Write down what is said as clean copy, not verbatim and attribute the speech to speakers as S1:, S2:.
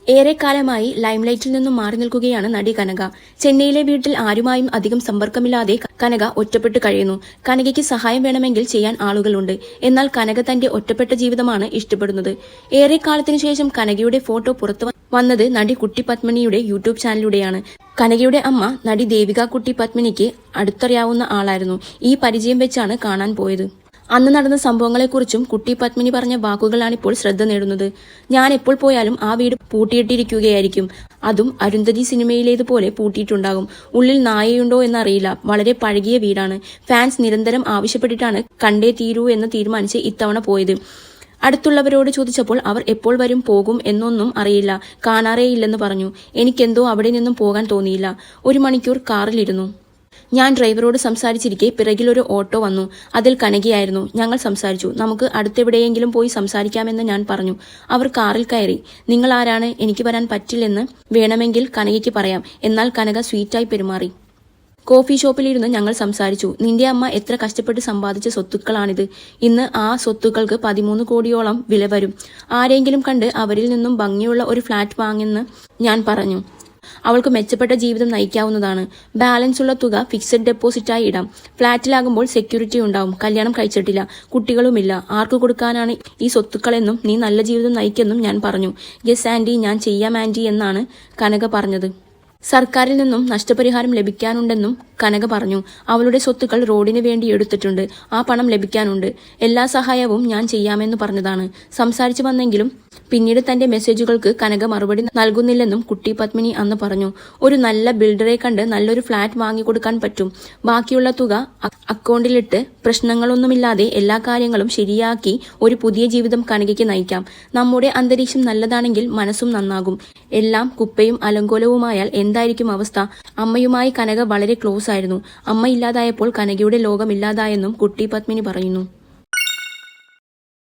S1: ഏറെക്കാലമായി ലൈംലൈറ്റിൽ നിന്നും മാറി നിൽക്കുകയാണ് നടി കനക. ചെന്നൈയിലെ വീട്ടിൽ ആരുമായും അധികം സമ്പർക്കമില്ലാതെ കനക ഒറ്റപ്പെട്ട് കഴിയുന്നു. കനകയ്ക്ക് സഹായം വേണമെങ്കിൽ ചെയ്യാൻ ആളുകളുണ്ട്. എന്നാൽ കനക തന്റെ ഒറ്റപ്പെട്ട ജീവിതമാണ് ഇഷ്ടപ്പെടുന്നത്. ഏറെക്കാലത്തിനു ശേഷം കനകയുടെ ഫോട്ടോ പുറത്തു വന്നത് നടി കുട്ടി പത്മിനിയുടെ യൂട്യൂബ് ചാനലിലൂടെയാണ്. കനകയുടെ അമ്മ നടി ദേവിക കുട്ടി പത്മിനിക്ക് അടുത്തറിയാവുന്ന ആളായിരുന്നു. ഈ പരിചയം വെച്ചാണ് കാണാൻ പോയത്. അന്ന് നടന്ന സംഭവങ്ങളെക്കുറിച്ചും കുട്ടി പത്മിനി പറഞ്ഞ വാക്കുകളാണിപ്പോൾ ശ്രദ്ധ നേടുന്നത്. ഞാൻ എപ്പോൾ പോയാലും ആ വീട് പൂട്ടിയിട്ടിരിക്കുകയായിരിക്കും. അതും അരുന്ധതി സിനിമയിലേതുപോലെ പൂട്ടിയിട്ടുണ്ടാകും. ഉള്ളിൽ നായയുണ്ടോ എന്നറിയില്ല. വളരെ പഴകിയ വീടാണ്. ഫാൻസ് നിരന്തരം ആവശ്യപ്പെട്ടിട്ടാണ് കണ്ടേ തീരൂ എന്ന് തീരുമാനിച്ച് ഇത്തവണ പോയത്. അടുത്തുള്ളവരോട് ചോദിച്ചപ്പോൾ അവർ എപ്പോൾ വരും പോകും എന്നൊന്നും അറിയില്ല, കാണാറേയില്ലെന്ന് പറഞ്ഞു. എനിക്കെന്തോ അവിടെ നിന്നും പോകാൻ തോന്നിയില്ല. 1 മണിക്കൂർ കാറിലിരുന്നു. ഞാൻ ഡ്രൈവറോട് സംസാരിച്ചിരിക്കെ പിറകിൽ ഒരു ഓട്ടോ വന്നു. അതിൽ കനകയായിരുന്നു. ഞങ്ങൾ സംസാരിച്ചു. നമുക്ക് അടുത്തെവിടെയെങ്കിലും പോയി സംസാരിക്കാമെന്ന് ഞാൻ പറഞ്ഞു. അവർ കാറിൽ കയറി. നിങ്ങൾ ആരാണ്? എനിക്ക് വരാൻ പറ്റില്ലെന്ന് വേണമെങ്കിൽ കനകയ്ക്ക് പറയാം. എന്നാൽ കനക സ്വീറ്റായി പെരുമാറി. കോഫി ഷോപ്പിലിരുന്ന് ഞങ്ങൾ സംസാരിച്ചു. നിന്റെ അമ്മ എത്ര കഷ്ടപ്പെട്ട് സമ്പാദിച്ച സ്വത്തുക്കളാണിത്. ഇന്ന് ആ സ്വത്തുക്കൾക്ക് 13 കോടിയോളം വില വരും. ആരെങ്കിലും കണ്ട് അവരിൽ നിന്നും ഭംഗിയുള്ള ഒരു ഫ്ലാറ്റ് വാങ്ങുമെന്ന് ഞാൻ പറഞ്ഞു. അവൾക്ക് മെച്ചപ്പെട്ട ജീവിതം നയിക്കാവുന്നതാണ്. ബാലൻസ് ഉള്ള തുക ഫിക്സഡ് ഡെപ്പോസിറ്റായി ഇടാം. ഫ്ളാറ്റിലാകുമ്പോൾ സെക്യൂരിറ്റി ഉണ്ടാവും. കല്യാണം കഴിച്ചിട്ടില്ല, കുട്ടികളുമില്ല. ആർക്കു കൊടുക്കാനാണ് ഈ സ്വത്തുക്കളെന്നും നീ നല്ല ജീവിതം നയിക്കെന്നും ഞാൻ പറഞ്ഞു. യെസ് ആന്റി, ഞാൻ ചെയ്യാം ആന്റി എന്നാണ് കനക പറഞ്ഞത്. സർക്കാരിൽ നിന്നും നഷ്ടപരിഹാരം ലഭിക്കാനുണ്ടെന്നും കനക പറഞ്ഞു. അവളുടെ സ്വത്തുക്കൾ റോഡിന് വേണ്ടി എടുത്തിട്ടുണ്ട്. ആ പണം ലഭിക്കാനുണ്ട്. എല്ലാ സഹായവും ഞാൻ ചെയ്യാമെന്ന് പറഞ്ഞതാണ്. സംസാരിച്ചു വന്നെങ്കിലും പിന്നീട് തന്റെ മെസ്സേജുകൾക്ക് കനക മറുപടി നൽകുന്നില്ലെന്നും കുട്ടി പത്മിനി അന്ന് പറഞ്ഞു. ഒരു നല്ല ബിൽഡറെ കണ്ട് നല്ലൊരു ഫ്ളാറ്റ് വാങ്ങിക്കൊടുക്കാൻ പറ്റും. ബാക്കിയുള്ള തുക അക്കൗണ്ടിലിട്ട് പ്രശ്നങ്ങളൊന്നുമില്ലാതെ എല്ലാ കാര്യങ്ങളും ശരിയാക്കി ഒരു പുതിയ ജീവിതം കനകയ്ക്ക് നയിക്കാം. നമ്മുടെ അന്തരീക്ഷം നല്ലതാണെങ്കിൽ മനസ്സും നന്നാകും. എല്ലാം കുപ്പയും അലങ്കോലവുമായാൽ എന്തായിരിക്കും അവസ്ഥ? അമ്മയുമായി കനക വളരെ ക്ലോസ് ആയിരുന്നു. അമ്മ ഇല്ലാതായപ്പോൾ കനകയുടെ ലോകം ഇല്ലാതായെന്നും കുട്ടി പത്മിനി പറയുന്നു.